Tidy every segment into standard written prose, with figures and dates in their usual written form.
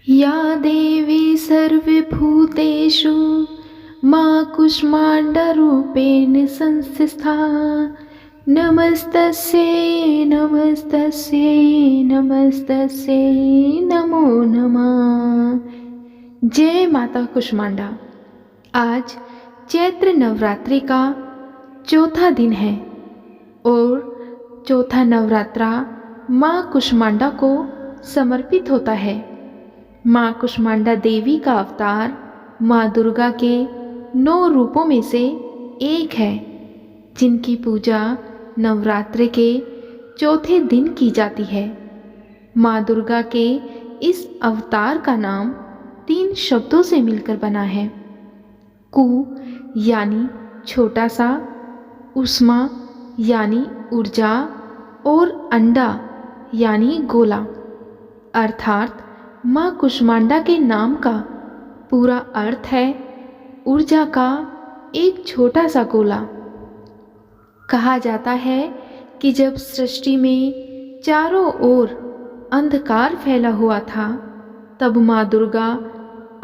या देवी सर्वभूतेषु मां कूष्माण्डरूपेण संस्थिता। नमस्तस्यै नमस्तस्यै नमस्तस्यै नमो नमः। जय माता कूष्मांडा। आज चैत्र नवरात्रि का चौथा दिन है और चौथा नवरात्रा माँ कूष्मांडा को समर्पित होता है। माँ कूष्मांडा देवी का अवतार माँ दुर्गा के 9 रूपों में से एक है, जिनकी पूजा नवरात्रि के चौथे दिन की जाती है। माँ दुर्गा के इस अवतार का नाम 3 शब्दों से मिलकर बना है। कु यानी छोटा सा, उष्मा यानी ऊर्जा और अंडा यानी गोला। अर्थात माँ कूष्मांडा के नाम का पूरा अर्थ है ऊर्जा का एक छोटा सा गोला। कहा जाता है कि जब सृष्टि में चारों ओर अंधकार फैला हुआ था, तब माँ दुर्गा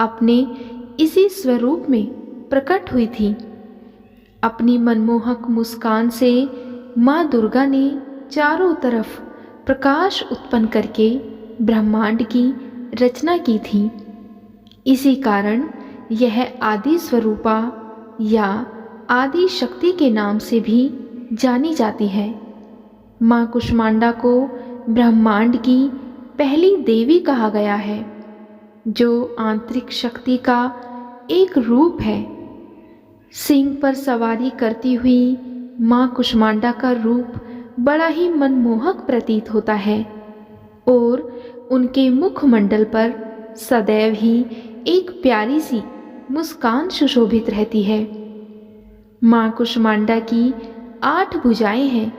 अपने इसी स्वरूप में प्रकट हुई थी। अपनी मनमोहक मुस्कान से माँ दुर्गा ने चारों तरफ प्रकाश उत्पन्न करके ब्रह्मांड की रचना की थी। इसी कारण यह आदि स्वरूपा या आदि शक्ति के नाम से भी जानी जाती है। माँ कूष्मांडा को ब्रह्मांड की पहली देवी कहा गया है, जो आंतरिक शक्ति का एक रूप है। सिंह पर सवारी करती हुई माँ कूष्मांडा का रूप बड़ा ही मनमोहक प्रतीत होता है और उनके मुखमंडल पर सदैव ही एक प्यारी सी मुस्कान सुशोभित रहती है। माँ कूष्मांडा की 8 भुजाएं हैं,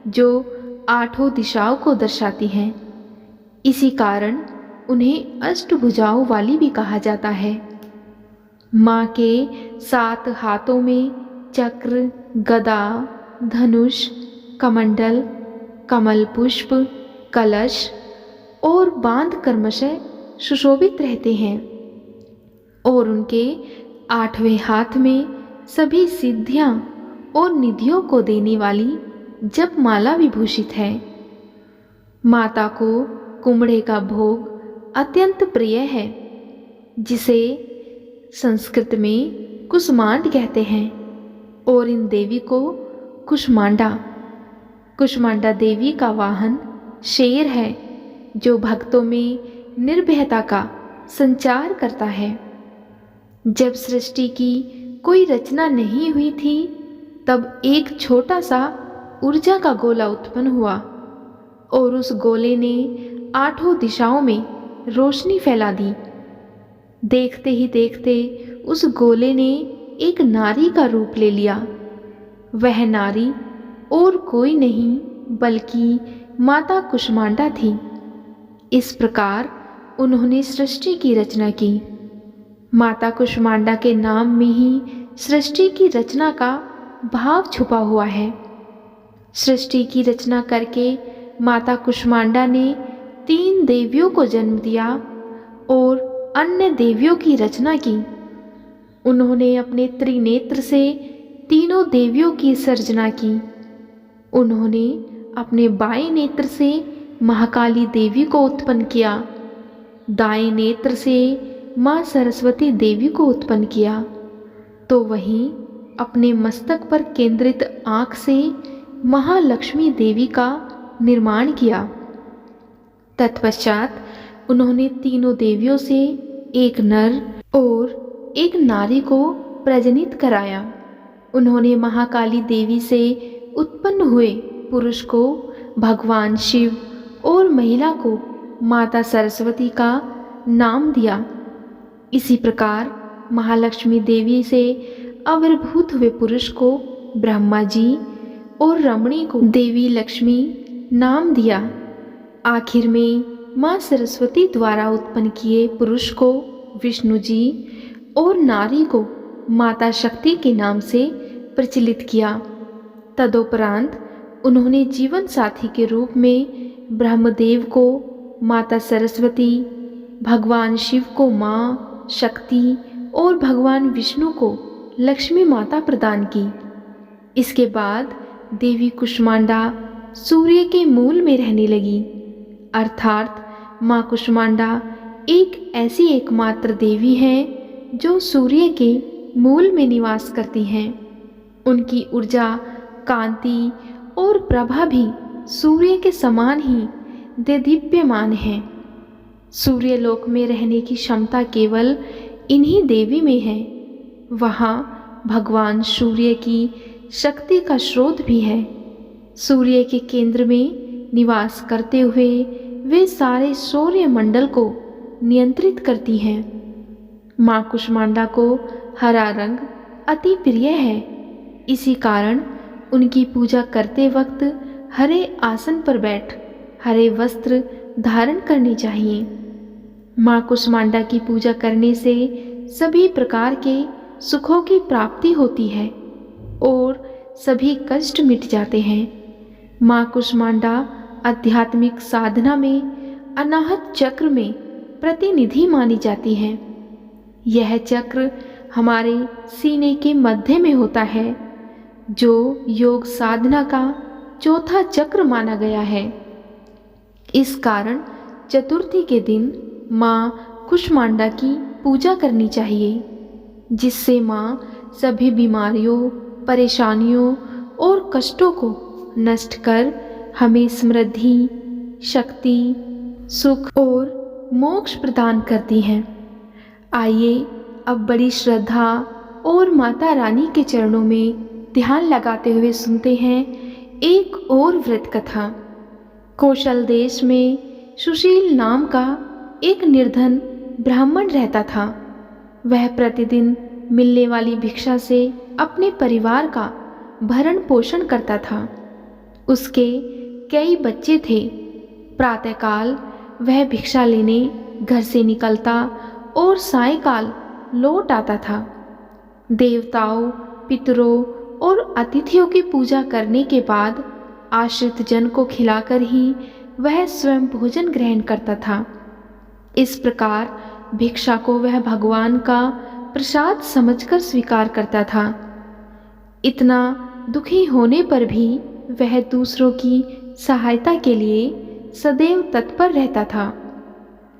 जो 8 दिशाओं को दर्शाती हैं। इसी कारण उन्हें अष्टभुजाओं वाली भी कहा जाता है। माँ के 7 हाथों में चक्र, गदा, धनुष, कमंडल, कमल पुष्प, कलश और बांध कर्मशः सुशोभित रहते हैं और उनके 8वें हाथ में सभी सिद्धियां और निधियों को देने वाली जपमाला विभूषित है। माता को कुम्हड़े का भोग अत्यंत प्रिय है, जिसे संस्कृत में कुष्मांड कहते हैं और इन देवी को कुष्मांडा देवी का वाहन शेर है, जो भक्तों में निर्भयता का संचार करता है। जब सृष्टि की कोई रचना नहीं हुई थी, तब एक छोटा सा ऊर्जा का गोला उत्पन्न हुआ और उस गोले ने 8 दिशाओं में रोशनी फैला दी। देखते ही देखते उस गोले ने एक नारी का रूप ले लिया। वह नारी और कोई नहीं बल्कि माता कूष्मांडा थी। इस प्रकार उन्होंने सृष्टि की रचना की। माता कूष्मांडा के नाम में ही सृष्टि की रचना का भाव छुपा हुआ है। सृष्टि की रचना करके माता कूष्मांडा ने 3 देवियों को जन्म दिया और अन्य देवियों की रचना की। उन्होंने अपने त्रिनेत्र से तीनों देवियों की सर्जना की। उन्होंने अपने बाएं नेत्र से महाकाली देवी को उत्पन्न किया, दाएं नेत्र से माँ सरस्वती देवी को उत्पन्न किया, तो वहीं अपने मस्तक पर केंद्रित आँख से महालक्ष्मी देवी का निर्माण किया। तत्पश्चात उन्होंने तीनों देवियों से एक नर और एक नारी को प्रजनित कराया। उन्होंने महाकाली देवी से उत्पन्न हुए पुरुष को भगवान शिव और महिला को माता सरस्वती का नाम दिया। इसी प्रकार महालक्ष्मी देवी से आविर्भूत हुए पुरुष को ब्रह्मा जी और रमणी को देवी लक्ष्मी नाम दिया। आखिर में माँ सरस्वती द्वारा उत्पन्न किए पुरुष को विष्णु जी और नारी को माता शक्ति के नाम से प्रचलित किया। तदोपरांत उन्होंने जीवन साथी के रूप में ब्रह्मदेव को माता सरस्वती, भगवान शिव को माँ शक्ति और भगवान विष्णु को लक्ष्मी माता प्रदान की। इसके बाद देवी कुष्मांडा सूर्य के मूल में रहने लगी, अर्थात माँ कुष्मांडा एक ऐसी एकमात्र देवी हैं जो सूर्य के मूल में निवास करती हैं। उनकी ऊर्जा, कांति और प्रभा भी सूर्य के समान ही देदीप्यमान है। सूर्य लोक में रहने की क्षमता केवल इन्हीं देवी में है। वहाँ भगवान सूर्य की शक्ति का स्रोत भी है। सूर्य के केंद्र में निवास करते हुए वे सारे सौर्य मंडल को नियंत्रित करती हैं। माँ कुष्मांडा को हरा रंग अति प्रिय है। इसी कारण उनकी पूजा करते वक्त हरे आसन पर बैठ हरे वस्त्र धारण करने चाहिए। माँ कुष्मांडा की पूजा करने से सभी प्रकार के सुखों की प्राप्ति होती है और सभी कष्ट मिट जाते हैं। माँ कुष्मांडा आध्यात्मिक साधना में अनाहत चक्र में प्रतिनिधि मानी जाती है। यह चक्र हमारे सीने के मध्य में होता है, जो योग साधना का चौथा चक्र माना गया है। इस कारण चतुर्थी के दिन माँ कुष्मांडा की पूजा करनी चाहिए, जिससे माँ सभी बीमारियों, परेशानियों और कष्टों को नष्ट कर हमें समृद्धि, शक्ति, सुख और मोक्ष प्रदान करती हैं। आइए अब बड़ी श्रद्धा और माता रानी के चरणों में ध्यान लगाते हुए सुनते हैं एक और व्रत कथा। कौशल देश में सुशील नाम का एक निर्धन ब्राह्मण रहता था। वह प्रतिदिन मिलने वाली भिक्षा से अपने परिवार का भरण पोषण करता था। उसके कई बच्चे थे। प्रातःकाल वह भिक्षा लेने घर से निकलता और सायंकाल लौट आता था। देवताओं, पितरों और अतिथियों की पूजा करने के बाद आश्रित जन को खिलाकर ही वह स्वयं भोजन ग्रहण करता था। इस प्रकार भिक्षा को वह भगवान का प्रसाद समझकर स्वीकार करता था। इतना दुखी होने पर भी वह दूसरों की सहायता के लिए सदैव तत्पर रहता था।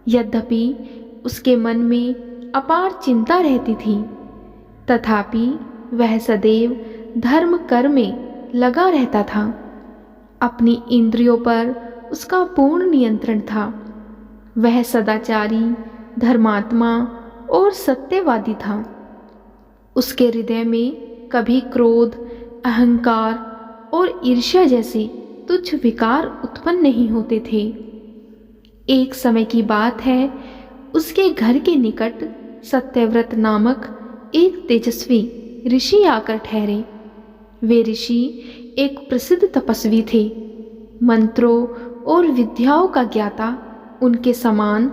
यद्यपि उसके मन में अपार चिंता रहती थी, तथापि वह सदैव धर्म कर्म में लगा रहता था। अपनी इंद्रियों पर उसका पूर्ण नियंत्रण था। वह सदाचारी, धर्मात्मा और सत्यवादी था। उसके हृदय में कभी क्रोध, अहंकार और ईर्ष्या जैसे तुच्छ विकार उत्पन्न नहीं होते थे। एक समय की बात है, उसके घर के निकट सत्यव्रत नामक एक तेजस्वी ऋषि आकर ठहरे। वे ऋषि एक प्रसिद्ध तपस्वी थे। मंत्रों और विद्याओं का ज्ञाता उनके समान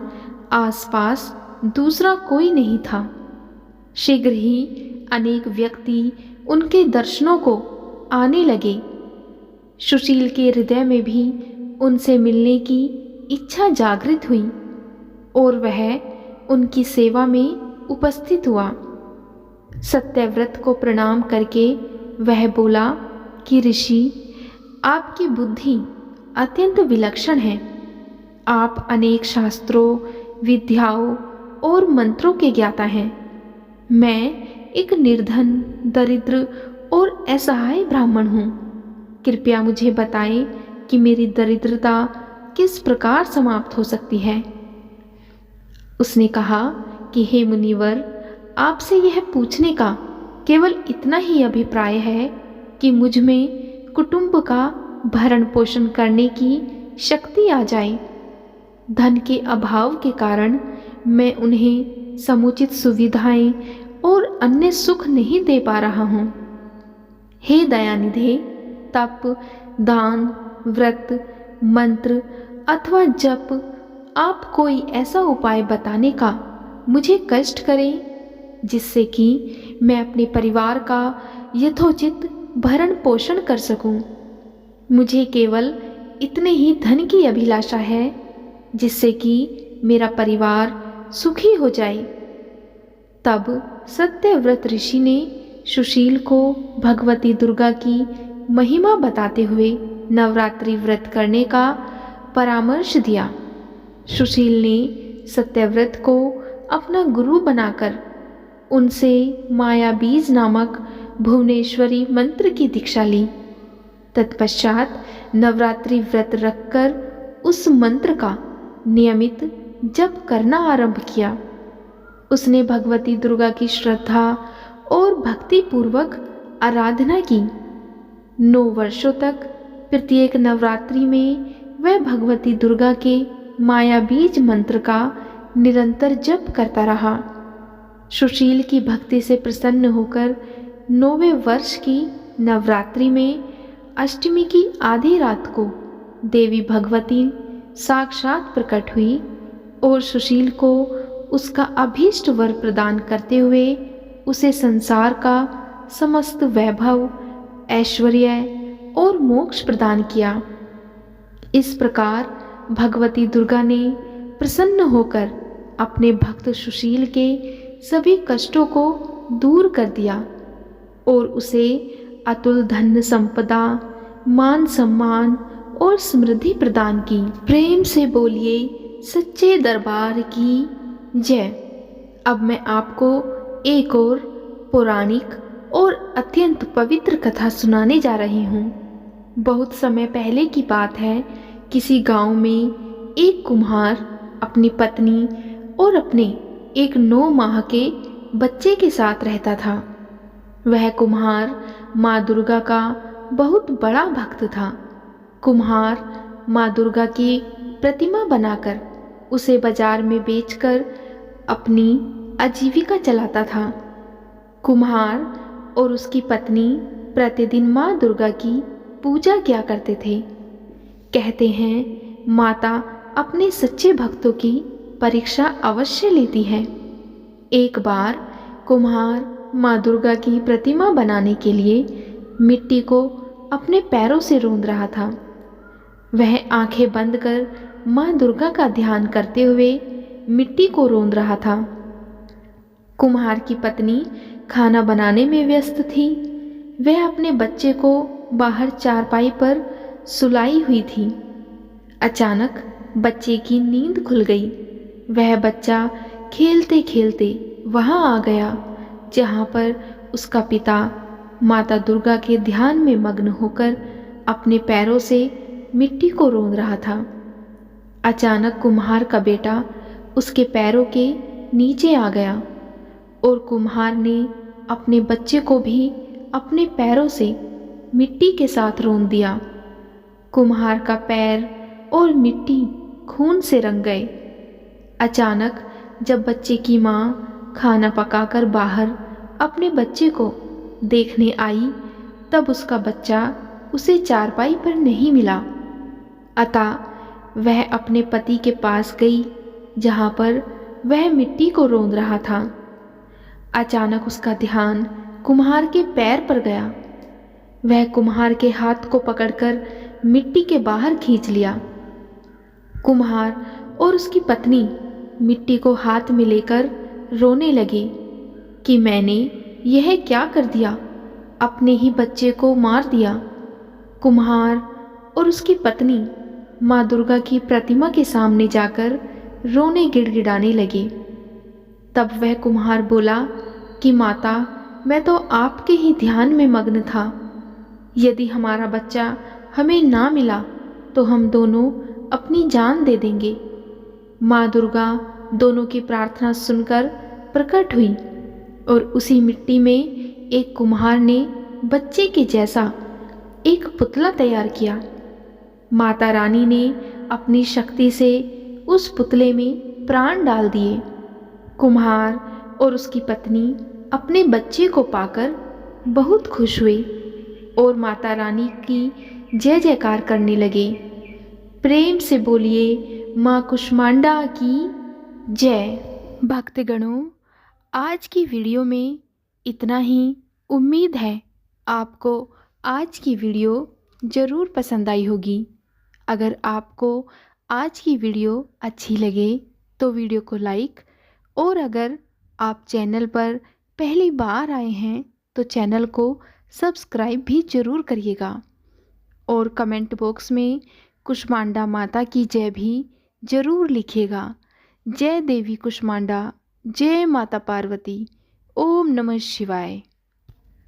आसपास दूसरा कोई नहीं था। शीघ्र ही अनेक व्यक्ति उनके दर्शनों को आने लगे। सुशील के हृदय में भी उनसे मिलने की इच्छा जागृत हुई और वह उनकी सेवा में उपस्थित हुआ। सत्यव्रत को प्रणाम करके वह बोला कि ऋषि, आपकी बुद्धि अत्यंत विलक्षण है। आप अनेक शास्त्रों, विद्याओं और मंत्रों के ज्ञाता हैं। मैं एक निर्धन, दरिद्र और असहाय ब्राह्मण हूँ। कृपया मुझे बताएं कि मेरी दरिद्रता किस प्रकार समाप्त हो सकती है। उसने कहा कि हे मुनिवर, आपसे यह पूछने का केवल इतना ही अभिप्राय है कि मुझ में कुटुंब का भरण पोषण करने की शक्ति आ जाए। धन के अभाव के कारण मैं उन्हें समुचित सुविधाएं और अन्य सुख नहीं दे पा रहा हूँ। हे दयानिधे, तप, दान, व्रत, मंत्र अथवा जप, आप कोई ऐसा उपाय बताने का मुझे कष्ट करें जिससे कि मैं अपने परिवार का यथोचित भरण पोषण कर सकूं। मुझे केवल इतने ही धन की अभिलाषा है जिससे कि मेरा परिवार सुखी हो जाए। तब सत्यव्रत ऋषि ने सुशील को भगवती दुर्गा की महिमा बताते हुए नवरात्रि व्रत करने का परामर्श दिया। सुशील ने सत्यव्रत को अपना गुरु बनाकर उनसे माया बीज नामक भुवनेश्वरी मंत्र की दीक्षा ली। तत्पश्चात नवरात्रि व्रत रखकर उस मंत्र का नियमित जप करना आरंभ किया। उसने भगवती दुर्गा की श्रद्धा और भक्ति पूर्वक आराधना की। 9 वर्षों तक प्रत्येक नवरात्रि में वह भगवती दुर्गा के माया बीज मंत्र का निरंतर जप करता रहा। सुशील की भक्ति से प्रसन्न होकर 9वें वर्ष की नवरात्रि में अष्टमी की आधी रात को देवी भगवती साक्षात प्रकट हुई और सुशील को उसका अभीष्ट वर प्रदान करते हुए उसे संसार का समस्त वैभव, ऐश्वर्य और मोक्ष प्रदान किया। इस प्रकार भगवती दुर्गा ने प्रसन्न होकर अपने भक्त सुशील के सभी कष्टों को दूर कर दिया और उसे अतुल धन संपदा, मान सम्मान और समृद्धि प्रदान की। प्रेम से बोलिए सच्चे दरबार की जय। अब मैं आपको एक और पौराणिक और अत्यंत पवित्र कथा सुनाने जा रही हूँ। बहुत समय पहले की बात है। किसी गांव में एक कुम्हार अपनी पत्नी और अपने एक 9 माह के बच्चे के साथ रहता था। वह कुम्हार माँ दुर्गा का बहुत बड़ा भक्त था। कुम्हार माँ दुर्गा की प्रतिमा बनाकर उसे बाजार में बेचकर अपनी आजीविका चलाता था। कुम्हार और उसकी पत्नी प्रतिदिन माँ दुर्गा की पूजा किया करते थे। कहते हैं माता अपने सच्चे भक्तों की परीक्षा अवश्य लेती है। एक बार कुम्हार माँ दुर्गा की प्रतिमा बनाने के लिए मिट्टी को अपने पैरों से रौंद रहा था। वह आंखें बंद कर माँ दुर्गा का ध्यान करते हुए मिट्टी को रौंद रहा था। कुम्हार की पत्नी खाना बनाने में व्यस्त थी। वह अपने बच्चे को बाहर चारपाई पर सुलाई हुई थी। अचानक बच्चे की नींद खुल गई। वह बच्चा खेलते खेलते वहां आ गया जहां पर उसका पिता माता दुर्गा के ध्यान में मग्न होकर अपने पैरों से मिट्टी को रौंद रहा था। अचानक कुम्हार का बेटा उसके पैरों के नीचे आ गया और कुम्हार ने अपने बच्चे को भी अपने पैरों से मिट्टी के साथ रौंद दिया। कुम्हार का पैर और मिट्टी खून से रंग गए। अचानक जब बच्चे की माँ खाना पकाकर बाहर अपने बच्चे को देखने आई तब उसका बच्चा उसे चारपाई पर नहीं मिला। अतः वह अपने पति के पास गई जहाँ पर वह मिट्टी को रौंद रहा था। अचानक उसका ध्यान कुम्हार के पैर पर गया। वह कुम्हार के हाथ को पकड़कर मिट्टी के बाहर खींच लिया। कुम्हार और उसकी पत्नी मिट्टी को हाथ में लेकर रोने लगे कि मैंने यह क्या कर दिया, अपने ही बच्चे को मार दिया। कुम्हार और उसकी पत्नी माँ दुर्गा की प्रतिमा के सामने जाकर रोने गिड़गिड़ाने लगे। तब वह कुम्हार बोला कि माता, मैं तो आपके ही ध्यान में मग्न था। यदि हमारा बच्चा हमें ना मिला तो हम दोनों अपनी जान दे देंगे। माँ दुर्गा दोनों की प्रार्थना सुनकर प्रकट हुई और उसी मिट्टी में एक कुम्हार ने बच्चे के जैसा एक पुतला तैयार किया। माता रानी ने अपनी शक्ति से उस पुतले में प्राण डाल दिए। कुम्हार और उसकी पत्नी अपने बच्चे को पाकर बहुत खुश हुए और माता रानी की जय जयकार करने लगे। प्रेम से बोलिए माँ कुष्मांडा की जय। भक्तगणों, आज की वीडियो में इतना ही। उम्मीद है आपको आज की वीडियो ज़रूर पसंद आई होगी। अगर आपको आज की वीडियो अच्छी लगे तो वीडियो को लाइक, और अगर आप चैनल पर पहली बार आए हैं तो चैनल को सब्सक्राइब भी ज़रूर करिएगा। और कमेंट बॉक्स में कुष्मांडा माता की जय भी ज़रूर लिखिएगा। जय देवी कुष्मांडा, जय माता पार्वती, ओम नमः शिवाय।